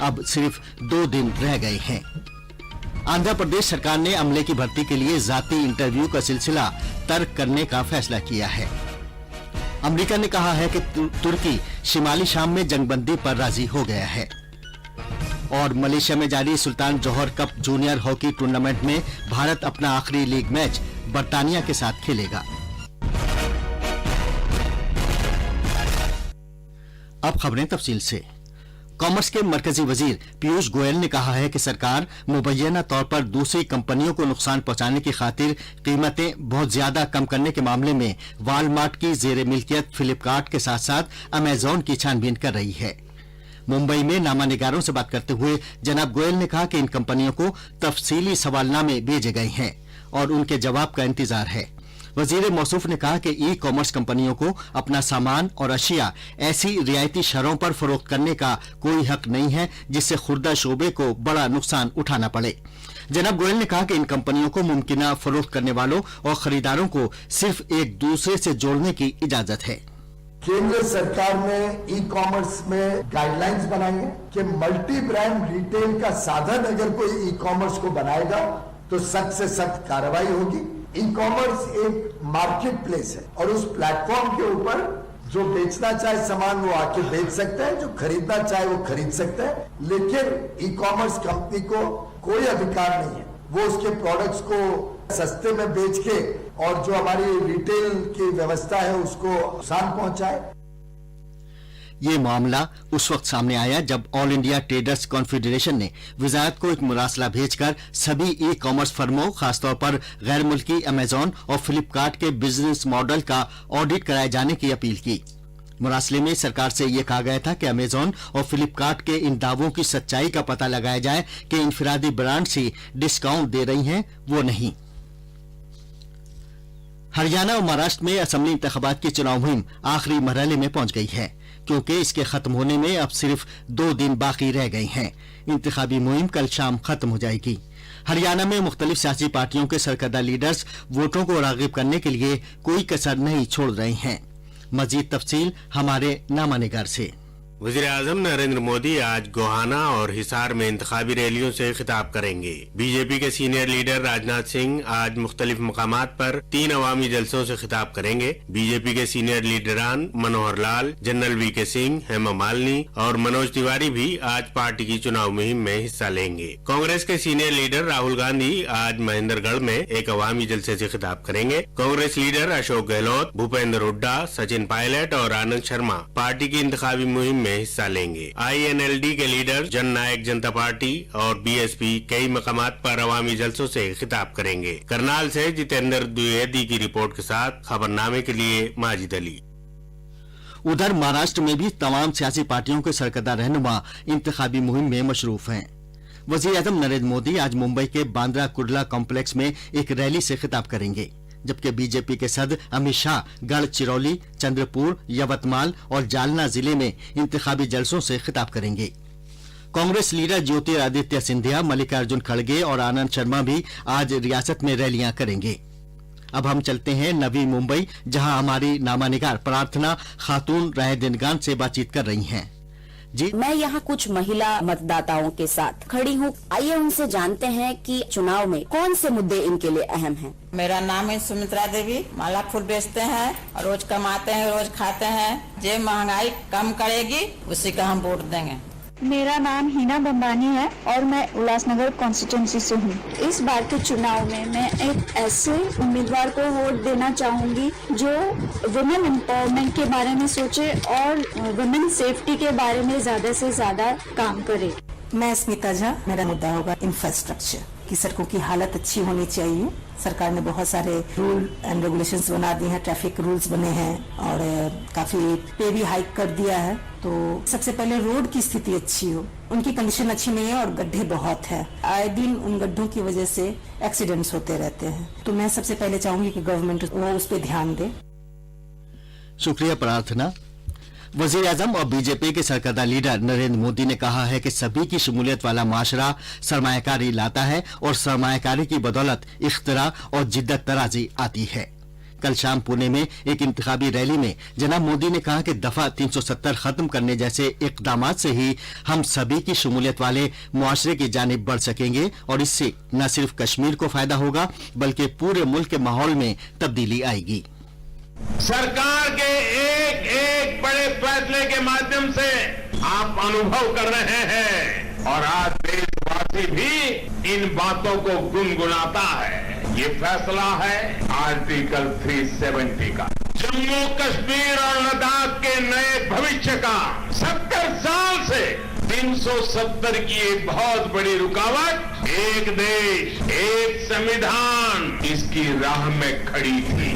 अब सिर्फ 2 दिन रह गए हैं। आंध्र प्रदेश सरकार ने अमले की भर्ती के लिए जाती इंटरव्यू का सिलसिला तर्क करने का फैसला किया है। अमेरिका ने कहा है कि तुर्की शिमाली शाम में जंगबंदी पर राजी हो गया है। और मलेशिया में जारी सुल्तान जोहर कप जूनियर हॉकी टूर्नामेंट में भारत अपना आखिरी लीग मैच बर्तानिया के साथ खेलेगा। अब खबरें तफसील से। कॉमर्स के मरकजी वजीर पीयूष गोयल ने कहा है कि सरकार मुबैना तौर पर दूसरी कंपनियों को नुकसान पहुंचाने की खातिर कीमतें बहुत ज्यादा कम करने के मामले में वालमार्ट की जेर मिल्कियत फ्लिपकार्ट के साथ साथ अमेजॉन की छानबीन कर रही है। मुंबई में नामानिगारों से बात करते हुए जनाब गोयल ने कहा कि इन कंपनियों को तफसीली सवालनामे भेजे गए हैं और उनके जवाब का इंतजार है। वजीर मौसूफ ने कहा कि ई कॉमर्स कंपनियों को अपना सामान और अशिया ऐसी रियायती शरों पर फरोख्त करने का कोई हक नहीं है जिससे खुर्दा शोबे को बड़ा नुकसान उठाना पड़े। जनाब गोयल ने कहा कि इन कंपनियों को मुमकिना फरोख्त करने वालों और खरीदारों को सिर्फ एक दूसरे से जोड़ने की इजाजत है। केंद्र सरकार ने ई कॉमर्स में गाइडलाइंस बनाई है कि मल्टी ब्रांड रिटेल का साधन अगर कोई ई कॉमर्स को बनाएगा तो सख्त से सख्त कार्रवाई होगी। ई कॉमर्स एक मार्केट प्लेस है और उस प्लेटफॉर्म के ऊपर जो बेचना चाहे सामान वो आके बेच सकता है, जो खरीदना चाहे वो खरीद सकता है, लेकिन ई कॉमर्स कंपनी को कोई अधिकार नहीं है वो उसके प्रोडक्ट्स को सस्ते में बेच के और जो हमारी रिटेल की व्यवस्था है उसको नुकसान पहुंचाए। ये मामला उस वक्त सामने आया जब ऑल इंडिया ट्रेडर्स कॉन्फेडरेशन ने वजारत को एक मुरासला भेजकर सभी ई कॉमर्स फर्मों खासतौर पर गैर मुल्की अमेजॉन और फ्लिपकार्ट के बिजनेस मॉडल का ऑडिट कराए जाने की अपील की। मुरासले में सरकार से यह कहा गया था कि अमेजॉन और फ्लिपकार्ट के इन दावों की सच्चाई का पता लगाया जाए कि इनफरादी ब्रांड्स ही डिस्काउंट दे रही हैं, वो नहीं। हरियाणा और महाराष्ट्र में असेंबली इंतखाबात की चुनाव मुहिम आखिरी मरहले में पहुंच गई है क्योंकि इसके खत्म होने में अब सिर्फ 2 दिन बाकी रह गए हैं। इंतखाबी मुहिम कल शाम खत्म हो जाएगी। हरियाणा में मुख्तलिफ सियासी पार्टियों के सरकर्दा लीडर्स वोटों को रागिब करने के लिए कोई कसर नहीं छोड़ रहे हैं। मजीद तफसील हमारे नामानिगार से। वज़ीर आज़म नरेंद्र मोदी आज गोहाना और हिसार में इंतखाबी रैलियों से खिताब करेंगे। बीजेपी के सीनियर लीडर राजनाथ सिंह आज मुख्तलिफ मकामात पर 3 अवामी जलसों से खिताब करेंगे। बीजेपी के senior लीडरान Manohar Lal, general VK Singh, Hema Malini और मनोज तिवारी भी आज पार्टी की चुनाव मुहिम में हिस्सा लेंगे। कांग्रेस के सीनियर लीडर राहुल गांधी आज महेंद्रगढ़ में एक अवामी जलसे से खिताब करेंगे। कांग्रेस लीडर अशोक गहलोत, भूपेंद्र हुड्डा, सचिन पायलट और आनंद शर्मा पार्टी की इंतखाबी मुहिम में हिस्सा लेंगे। INLD के लीडर जन नायक जनता पार्टी और BSP कई मकामात पर अवामी जलसों से खिताब करेंगे। करनाल से जितेंद्र द्विवेदी की रिपोर्ट के साथ खबरनामे के लिए माजिद अली। उधर महाराष्ट्र में भी तमाम सियासी पार्टियों के सरकर्दा रहनुमा इंतखाबी मुहिम में मशरूफ हैं। वजीर आज़म नरेंद्र मोदी आज मुंबई के बांद्रा कुर्ला कॉम्प्लेक्स में एक रैली से खिताब करेंगे, जबकि बीजेपी के सदर अमित शाह गढ़चिरौली, चंद्रपुर, यवतमाल और जालना जिले में इंतखाबी जलसों से खिताब करेंगे। कांग्रेस लीडर ज्योतिरादित्य सिंधिया, मल्लिकार्जुन खड़गे और आनंद शर्मा भी आज रियासत में रैलियां करेंगे। अब हम चलते हैं नवी मुंबई, जहां हमारी नामानिगार प्रार्थना खातून राय दिनगान से बातचीत कर रही हैं। जी, मैं यहाँ कुछ महिला मतदाताओं के साथ खड़ी हूँ। आइए उनसे जानते हैं कि चुनाव में कौन से मुद्दे इनके लिए अहम हैं। मेरा नाम है सुमित्रा देवी। माला फूल बेचते हैं और रोज कमाते हैं, रोज खाते हैं। जो महंगाई कम करेगी उसी का हम वोट देंगे। मेरा नाम हिना बम्बानी है और मैं उल्लासनगर कॉन्स्टिट्यूंसी से हूँ। इस बार के चुनाव में मैं एक ऐसे उम्मीदवार को वोट देना चाहूंगी जो वुमेन एम्पावरमेंट के बारे में सोचे और वुमेन सेफ्टी के बारे में ज्यादा से ज्यादा काम करे। मैं स्मिता झा। मेरा मुद्दा होगा इंफ्रास्ट्रक्चर की। सड़कों की हालत अच्छी होनी चाहिए। सरकार ने बहुत सारे रूल एंड रेगुलेशंस बना दिए हैं, ट्रैफिक रूल्स बने हैं और काफी पे भी हाइक कर दिया है। तो सबसे पहले रोड की स्थिति अच्छी हो, उनकी कंडीशन अच्छी नहीं है और गड्ढे बहुत है। आए दिन उन गड्ढों की वजह से एक्सीडेंट्स होते रहते हैं। तो मैं सबसे पहले चाहूंगी कि गवर्नमेंट वो उस पर ध्यान दे। शुक्रिया प्रार्थना। वजीर आजम और बीजेपी के सरकर्दा लीडर नरेंद्र मोदी ने कहा है कि सभी की शमूलियत वाला माशरा सरमायाकारी लाता है और सरमायाकारी की बदौलत इख्तिरा और जिद्दत तराजी आती है। कल शाम पुणे में एक इंतखाबी रैली में जनाब मोदी ने कहा कि दफा 370 खत्म करने जैसे इकदामात से ही हम सभी की शमूलियत वाले मुआशरे की जानिब बढ़ सकेंगे और इससे न सिर्फ कश्मीर को फायदा होगा बल्कि पूरे मुल्क के माहौल में तब्दीली आएगी। सरकार के एक एक बड़े फैसले के माध्यम से आप अनुभव कर रहे हैं और आज देशवासी भी इन बातों को गुनगुनाता है। ये फैसला है आर्टिकल 370 का, जम्मू कश्मीर और लद्दाख के नए भविष्य का। 70 साल से 370 की एक बहुत बड़ी रुकावट, एक देश एक संविधान, इसकी राह में खड़ी थी।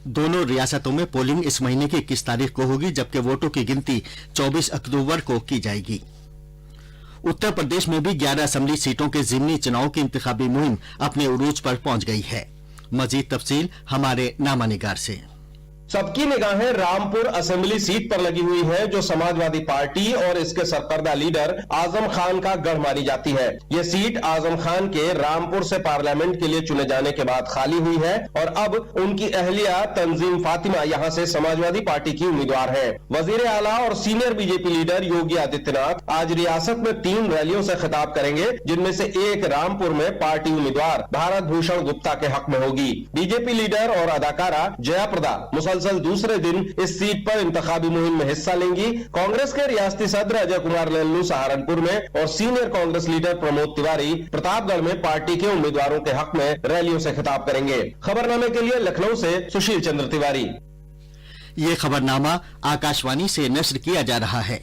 दोनों रियासतों में पोलिंग इस महीने की 21 तारीख को होगी, जबकि वोटों की गिनती 24 अक्टूबर को की जाएगी। उत्तर प्रदेश में भी 11 असेंबली सीटों के जिमनी चुनाव की इंतखाबी मुहिम अपने उरूज पर पहुंच गई है। मजीद तफसील हमारे नामानिगार से। सबकी निगाहें रामपुर असेंबली सीट पर लगी हुई है, जो समाजवादी पार्टी और इसके सरकर्दा लीडर आजम खान का गढ़ मानी जाती है। ये सीट आजम खान के रामपुर से पार्लियामेंट के लिए चुने जाने के बाद खाली हुई है और अब उनकी अहलिया तंजीम फातिमा यहाँ से समाजवादी पार्टी की उम्मीदवार है। वजीर आला और senior BJP leader Yogi Adityanath आज रियासत में 3 रैलियों से खिताब करेंगे, जिनमें से एक रामपुर में पार्टी उम्मीदवार भारत भूषण गुप्ता के हक में होगी। बीजेपी लीडर और अदाकारा जया प्रदा मुसलसल दूसरे दिन इस सीट पर इंतखाबी मुहिम में हिस्सा लेंगी। कांग्रेस के रियासती सदर अजय कुमार लल्लू सहारनपुर में और सीनियर कांग्रेस लीडर प्रमोद तिवारी प्रतापगढ़ में पार्टी के उम्मीदवारों के हक में रैलियों से खिताब करेंगे। खबरनामे के लिए लखनऊ से सुशील चंद्र तिवारी। ये खबरनामा आकाशवाणी से नश्र किया जा रहा है।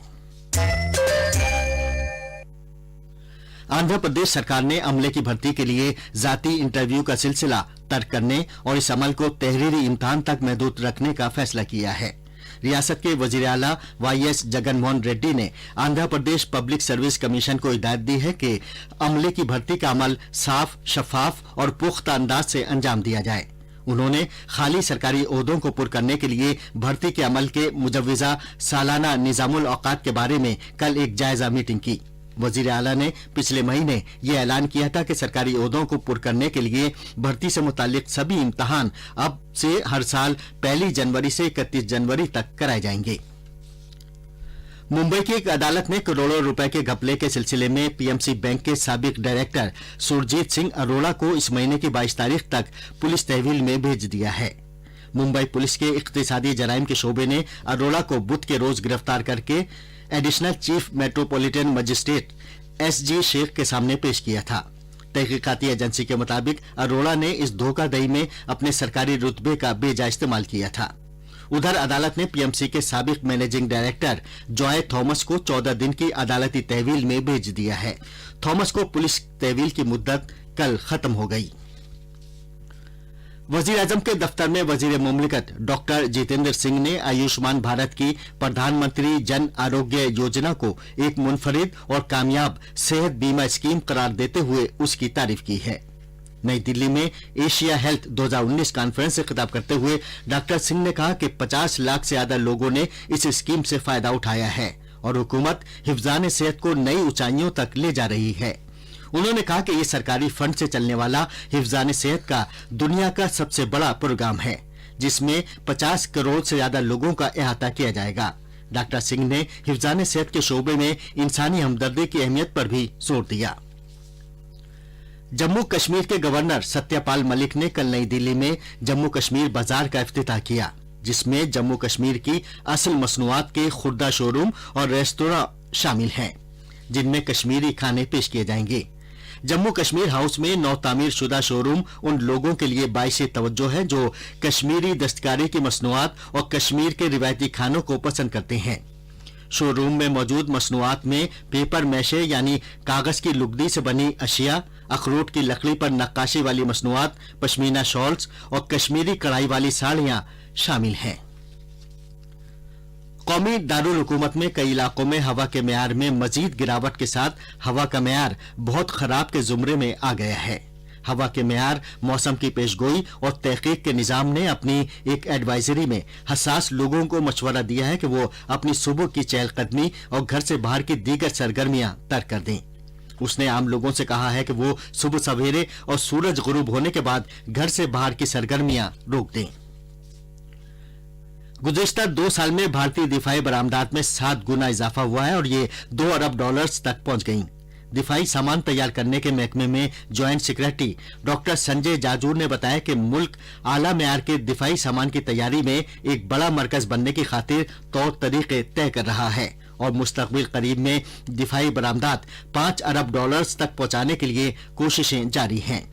आंध्र प्रदेश सरकार ने अमले की भर्ती के लिए जाती इंटरव्यू का सिलसिला तर्क करने और इस अमल को तहरीरी इम्तिहान तक महदूद रखने का फैसला किया है। रियासत के वजीर आला वाईएस जगनमोहन रेड्डी ने Andhra Pradesh public service commission को हिदायत दी है कि अमले की भर्ती का अमल साफ, शफाफ और पुख्ता अंदाज से अंजाम दिया जाए। उन्होंने खाली सरकारी ओहदों को पुर करने के लिए भर्ती के अमल के मुजव्विजा सालाना निजामुल औकात के बारे में कल एक जायजा मीटिंग की। वजीर आला ने पिछले महीने ये ऐलान किया था कि सरकारी ओहदों को पुर करने के लिए भर्ती से मुतालिक सभी इम्तिहान अब से हर साल 1 जनवरी से 31 जनवरी तक कराए जाएंगे। मुंबई की एक अदालत ने करोड़ों रुपए के घपले के सिलसिले में पीएमसी बैंक के साबिक डायरेक्टर सुरजीत सिंह अरोड़ा को इस महीने की 22 तारीख तक पुलिस तहवील में भेज दिया है। मुंबई पुलिस के इख्तिसादी जराइम के शोबे ने अरोड़ा को बुध के रोज गिरफ्तार करके additional chief metropolitan magistrate SG Sheikh के सामने पेश किया था। तहकीकाती एजेंसी के मुताबिक अरोड़ा ने इस धोखाधड़ी में अपने सरकारी रुतबे का बेजा इस्तेमाल किया था। उधर अदालत ने पीएमसी के साबिक मैनेजिंग डायरेक्टर जॉय थॉमस को 14 दिन की अदालती तहवील में भेज दिया है। थॉमस को पुलिस तहवील की मुद्दत कल खत्म हो गई। वजीर आजम के दफ्तर में वजीर मुमलिकत डॉक्टर जितेंद्र सिंह ने आयुष्मान भारत की प्रधानमंत्री जन आरोग्य योजना को एक मुनफरिद और कामयाब सेहत बीमा स्कीम करार देते हुए उसकी तारीफ की है। नई दिल्ली में एशिया हेल्थ 2019 कॉन्फ्रेंस से खिताब करते हुए डॉक्टर सिंह ने कहा कि 50 लाख से ज्यादा लोगों ने इस स्कीम से फायदा उठाया है और हुकूमत हिफ्जान सेहत को नई ऊंचाइयों तक ले जा रही है। उन्होंने कहा कि ये सरकारी फंड से चलने वाला हिफ्जान सेहत का दुनिया का सबसे बड़ा प्रोग्राम है, जिसमें 50 करोड़ से ज्यादा लोगों का अहाता किया जाएगा। डॉक्टर सिंह ने हिफ्जान सेहत के शोबे में इंसानी हमदर्दी की अहमियत पर भी जोर दिया। जम्मू कश्मीर के गवर्नर सत्यपाल मलिक ने कल नई दिल्ली में जम्मू कश्मीर बाजार का इफ्तिताह किया, जिसमें जम्मू कश्मीर की असल मसनूआत के खुर्दा शोरूम और रेस्तोरां शामिल हैं, जिनमें कश्मीरी खाने पेश किए जाएंगे। जम्मू कश्मीर हाउस में नौ तामीर शुदा शोरूम उन लोगों के लिए बाइसे तवज्जो है जो कश्मीरी दस्तकारी की मसनूआत और कश्मीर के रिवायती खानों को पसंद करते हैं। शोरूम में मौजूद मसनूआत में पेपर मैशे यानी कागज की लुगदी से बनी अशिया, अखरोट की लकड़ी पर नक्काशी वाली मसनूआत, पश्मीना शॉल्स और कश्मीरी कढ़ाई वाली साड़ियां शामिल हैं। कौमी दारुल हुकूमत में कई इलाकों में हवा के मेयार में मजीद गिरावट के साथ हवा का मेयार बहुत खराब के जुमरे में आ गया है। हवा के मेयार, मौसम की पेशगोई और तहकीक के निजाम ने अपनी एक एडवाइजरी में हसास लोगों को मशवरा दिया है कि वो अपनी सुबह की चहलकदमी और घर से बाहर की दीगर सरगर्मियां तर्क कर दें। उसने आम लोगों से कहा है कि वो सुबह सवेरे और सूरज गुरूब होने के बाद घर से बाहर की सरगर्मियां रोक दें। गुज़िश्ता 2 साल में भारतीय दिफाई बरामदात में 7 गुना इजाफा हुआ है और ये $2 अरब तक पहुंच गई। दिफाई सामान तैयार करने के महकमे में ज्वाइंट सेक्रेटरी डॉक्टर संजय जाजूर ने बताया कि मुल्क आला मेयार के दिफाई सामान की तैयारी में एक बड़ा मरकज बनने की खातिर तौर तरीके तय कर रहा है और मुस्तकबिल करीब में दिफाई बरामदात $5 अरब तक पहुंचाने के लिए कोशिशें जारी हैं।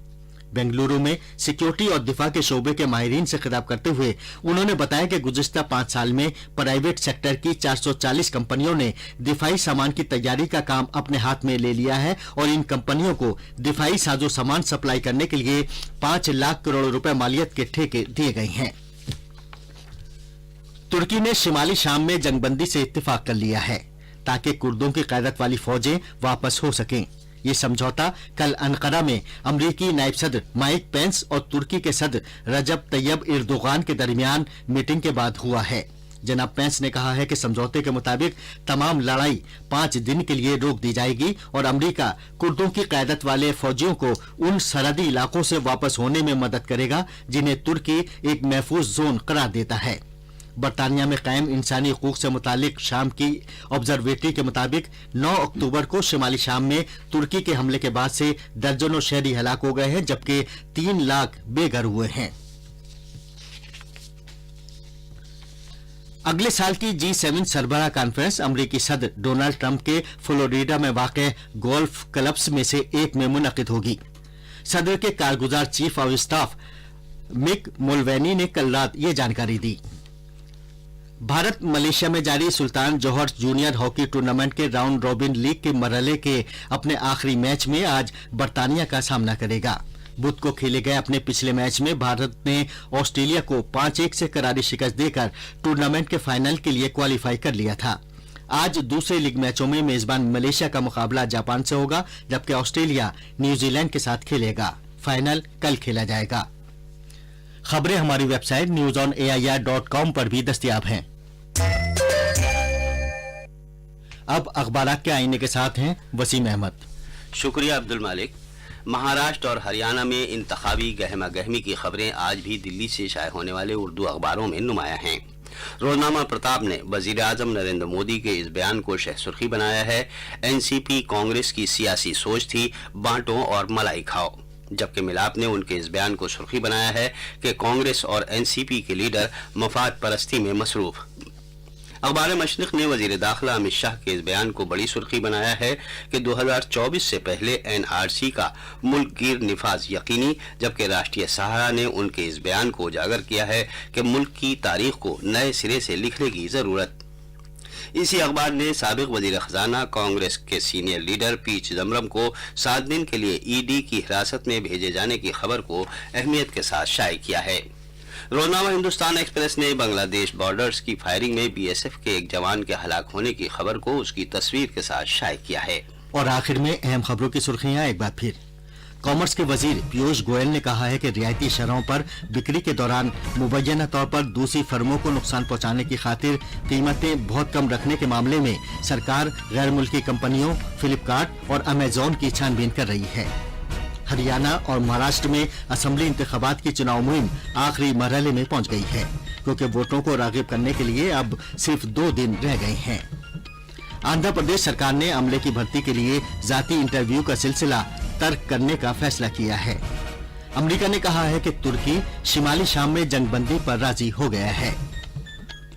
बेंगलुरु में सिक्योरिटी और दिफा के शोबे के माहिरीन से खिताब करते हुए उन्होंने बताया कि गुज़िश्ता 5 साल में प्राइवेट सेक्टर की 440 कंपनियों ने दिफाई सामान की तैयारी का काम अपने हाथ में ले लिया है और इन कंपनियों को दिफाई साजो सामान सप्लाई करने के लिए 5 लाख करोड़ रुपए मालियत के ठेके दिए गए हैं। तुर्की ने शिमाली शाम में जंगबंदी से इत्तेफाक कर लिया है ताकि कुर्दों की क़यादत वाली फौजें वापस हो सकें। ये समझौता कल अनकरा में अमरीकी नायब सदर माइक पेंस और तुर्की के सदर रजब तैयब एर्दोगान के दरमियान मीटिंग के बाद हुआ है। जनाब पेंस ने कहा है कि समझौते के मुताबिक तमाम लड़ाई 5 दिन के लिए रोक दी जाएगी और अमरीका कुर्दों की क़यादत वाले फौजियों को उन सरहदी इलाकों से वापस होने में मदद करेगा जिन्हें तुर्की एक महफूज जोन करार देता है। बरतानिया में कायम इंसानी हकूक से मुतालिक शाम की ऑब्जर्वेटरी के मुताबिक 9 अक्टूबर को शिमाली शाम में तुर्की के हमले के बाद से दर्जनों शहरी हलाक हो गए हैं जबकि 3 लाख बेघर हुए हैं। अगले साल की G7 सरबराह कॉन्फ्रेंस अमरीकी सदर डोनाल्ड ट्रंप के फ्लोरिडा में वाक़ गोल्फ क्लब्स में से एक में मुनक़िद होगी। सदर के कारगुजार चीफ ऑफ स्टाफ मिक मुल्वेनी ने कल रात ये जानकारी दी। भारत मलेशिया में जारी सुल्तान जोहर जूनियर हॉकी टूर्नामेंट के राउंड रॉबिन लीग के मरहले के अपने आखिरी मैच में आज बरतानिया का सामना करेगा। बुध को खेले गए अपने पिछले मैच में भारत ने ऑस्ट्रेलिया को 5-1 से करारी शिकस्त देकर टूर्नामेंट के फाइनल के लिए क्वालिफाई कर लिया था। आज दूसरे लीग मैचों में मेजबान मलेशिया का मुकाबला जापान से होगा जबकि ऑस्ट्रेलिया न्यूजीलैंड के साथ खेलेगा। फाइनल कल खेला जाएगा। खबरें हमारी वेबसाइट newsonair.com पर भी दस्तयाब हैं। अब अखबारात के आईने के साथ हैं वसीम अहमद। शुक्रिया अब्दुल मालिक। महाराष्ट्र और हरियाणा में इंतखाबी गहमा गहमी की खबरें आज भी दिल्ली से शाये होने वाले उर्दू अखबारों में नुमाया हैं। रोजनामा प्रताप ने वजीर आजम नरेंद्र मोदी के इस बयान को शह सुर्खी बनाया है, एनसीपी कांग्रेस की सियासी सोच थी, बांटो और मलाई खाओ। जबकि मिलाप ने उनके इस बयान को सुर्खी बनाया है कि कांग्रेस और एनसीपी के लीडर मफाद परस्ती में मसरूफ। अखबार मशरिक ने वजीर दाखिला अमित शाह के इस बयान को बड़ी सुर्खी बनाया है कि 2024 से पहले एनआरसी का मुल्क गिर निफाज यकीनी, जबकि राष्ट्रीय सहारा ने उनके इस बयान को उजागर किया है कि मुल्क की तारीख को नए सिरे से लिखने की जरूरत। इसी अखबार ने साबिक वजीर खजाना कांग्रेस के सीनियर लीडर पी चिदम्बरम को 7 दिन के लिए ईडी की हिरासत में भेजे जाने की खबर को अहमियत के साथ शाये किया है। रोजनामा हिंदुस्तान एक्सप्रेस ने बांग्लादेश बॉर्डर्स की फायरिंग में बीएसएफ के एक जवान के हलाक होने की खबर को उसकी तस्वीर के साथ शाये किया है। और आखिर में अहम खबरों की सुर्खियां एक बार फिर। कॉमर्स के वजीर पीयूष गोयल ने कहा है कि रियायती शरहों पर बिक्री के दौरान मुबैना तौर पर दूसरी फर्मों को नुकसान पहुंचाने की खातिर कीमतें बहुत कम रखने के मामले में सरकार गैर मुल्की कंपनियों फ्लिपकार्ट और अमेजोन की छानबीन कर रही है। हरियाणा और महाराष्ट्र में असेंबली इंतखाबात की चुनाव मुहिम आखिरी मरहले में पहुंच गई है क्योंकि वोटरों को राग़िब करने के लिए अब सिर्फ 2 दिन रह गए हैं। आंध्र प्रदेश सरकार ने अमले की भर्ती के लिए जाती इंटरव्यू का सिलसिला तर्क करने का फैसला किया है। अमेरिका ने कहा है कि तुर्की शिमाली शाम में जंगबंदी पर राजी हो गया है।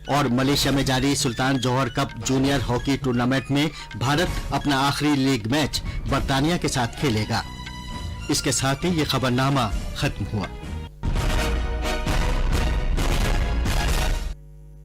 और मलेशिया में जारी सुल्तान जोहर कप जूनियर हॉकी टूर्नामेंट में भारत अपना आखिरी लीग मैच बरतानिया के साथ खेलेगा। इसके साथ ही ये खबरनामा खत्म हुआ।